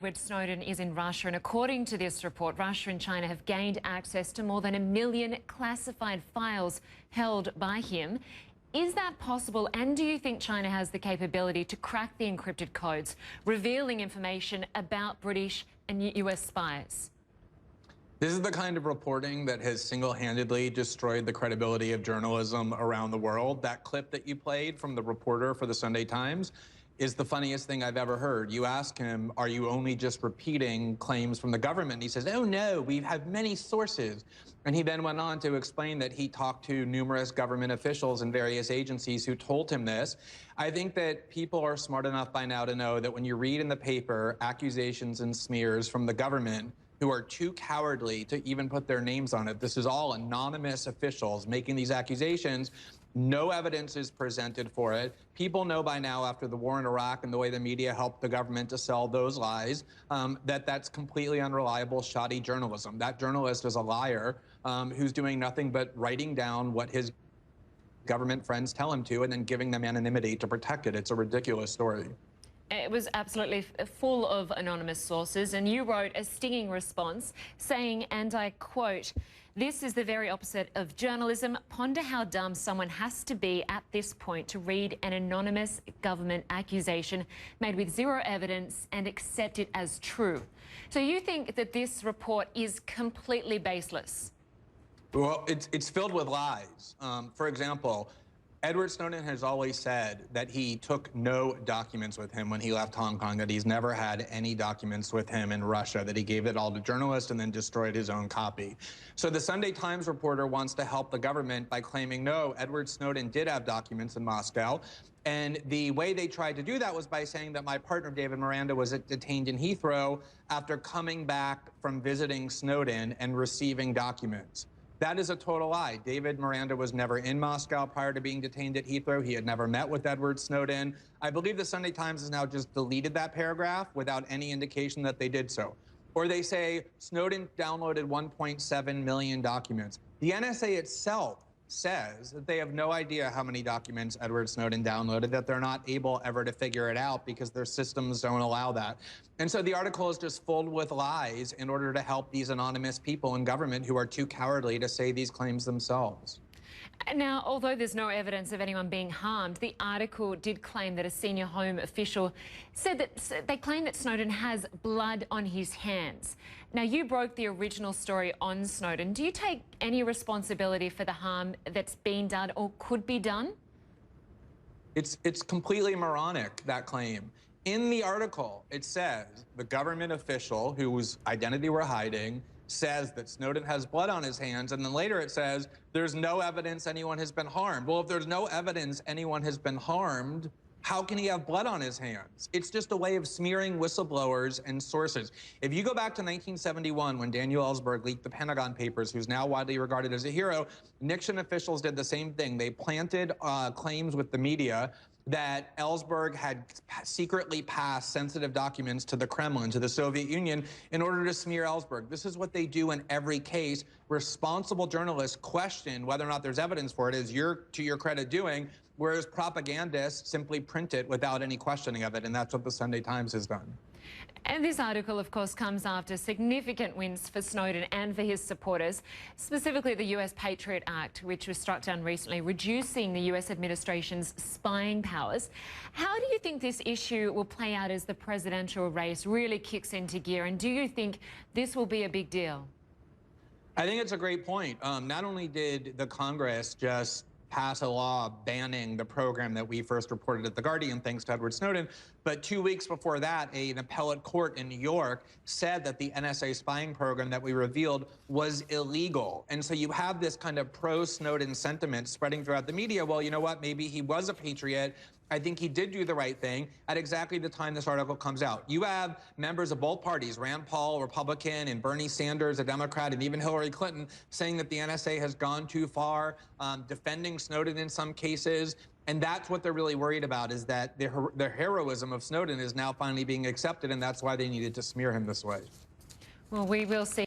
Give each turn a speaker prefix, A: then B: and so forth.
A: Greenwald Snowden is in Russia, and according to this report, Russia and China have gained access to more than 1 million classified files held by him. Is that possible, and do you think China has the capability to crack the encrypted codes, revealing information about British and US spies?
B: This is the kind of reporting that has single-handedly destroyed the credibility of journalism around the world. That clip that you played from the reporter for the Sunday Times is the funniest thing I've ever heard. You ask him, are you only just repeating claims from the government? And he says, oh no, we have many sources. And he then went on to explain that he talked to numerous government officials and various agencies who told him this. I think that people are smart enough by now to know that when you read in the paper accusations and smears from the government who are too cowardly to even put their names on it, this is all anonymous officials making these accusations. No evidence is presented for it. People know by now, after the war in Iraq and the way the media helped the government to sell those lies, that that's completely unreliable, shoddy journalism. That journalist is a liar who's doing nothing but writing down what his government friends tell him to and then giving them anonymity to protect it. It's a ridiculous story.
A: It was absolutely full of anonymous sources, and you wrote a stinging response saying, and I quote, "This is the very opposite of journalism. Ponder how dumb someone has to be at this point to read an anonymous government accusation made with zero evidence and accept it as true." So you think that this report is completely baseless?
B: Well, it's filled with lies. For example, Edward Snowden has always said that he took no documents with him when he left Hong Kong, that he's never had any documents with him in Russia, that he gave it all to journalists and then destroyed his own copy. So the Sunday Times reporter wants to help the government by claiming, no, Edward Snowden did have documents in Moscow. And the way they tried to do that was by saying that my partner, David Miranda, was detained in Heathrow after coming back from visiting Snowden and receiving documents. That is a total lie. David Miranda was never in Moscow prior to being detained at Heathrow. He had never met with Edward Snowden. I believe the Sunday Times has now just deleted that paragraph without any indication that they did so. Or they say Snowden downloaded 1.7 million documents. The NSA itself says that they have no idea how many documents Edward Snowden downloaded, that they're not able ever to figure it out because their systems don't allow that. And so the article is just filled with lies in order to help these anonymous people in government who are too cowardly to say these claims themselves.
A: Now, although there's no evidence of anyone being harmed, the article did claim that a senior Home official said that they claim that Snowden has blood on his hands. Now, you broke the original story on Snowden. Do you take any responsibility for the harm that's been done or could be done?
B: It's completely moronic, that claim. In the article, it says the government official whose identity we're hiding says that Snowden has blood on his hands, and then later it says there's no evidence anyone has been harmed. Well, if there's no evidence anyone has been harmed, how can he have blood on his hands? It's just a way of smearing whistleblowers and sources. If you go back to 1971, when Daniel Ellsberg leaked the Pentagon Papers, who's now widely regarded as a hero, Nixon officials did the same thing. They planted claims with the media that Ellsberg had secretly passed sensitive documents to the Kremlin, to the Soviet Union, in order to smear Ellsberg. This is what they do in every case. Responsible journalists question whether or not there's evidence for it, as you're, to your credit, doing, whereas propagandists simply print it without any questioning of it, and that's what the Sunday Times has done.
A: And this article, of course, comes after significant wins for Snowden and for his supporters, specifically the US Patriot Act, which was struck down recently, reducing the US administration's spying powers. How do you think this issue will play out as the presidential race really kicks into gear? And do you think this will be a big deal?
B: I think it's a great point. Not only did the Congress just pass a law banning the program that we first reported at The Guardian, thanks to Edward Snowden, but 2 weeks before that, an appellate court in New York said that the NSA spying program that we revealed was illegal. And so you have this kind of pro-Snowden sentiment spreading throughout the media. Well, you know what? Maybe he was a patriot. I think he did do the right thing at exactly the time this article comes out. You have members of both parties, Rand Paul, a Republican, and Bernie Sanders, a Democrat, and even Hillary Clinton, saying that the NSA has gone too far, defending Snowden in some cases. And that's what they're really worried about, is that the heroism of Snowden is now finally being accepted, and that's why they needed to smear him this way.
A: Well, we will see.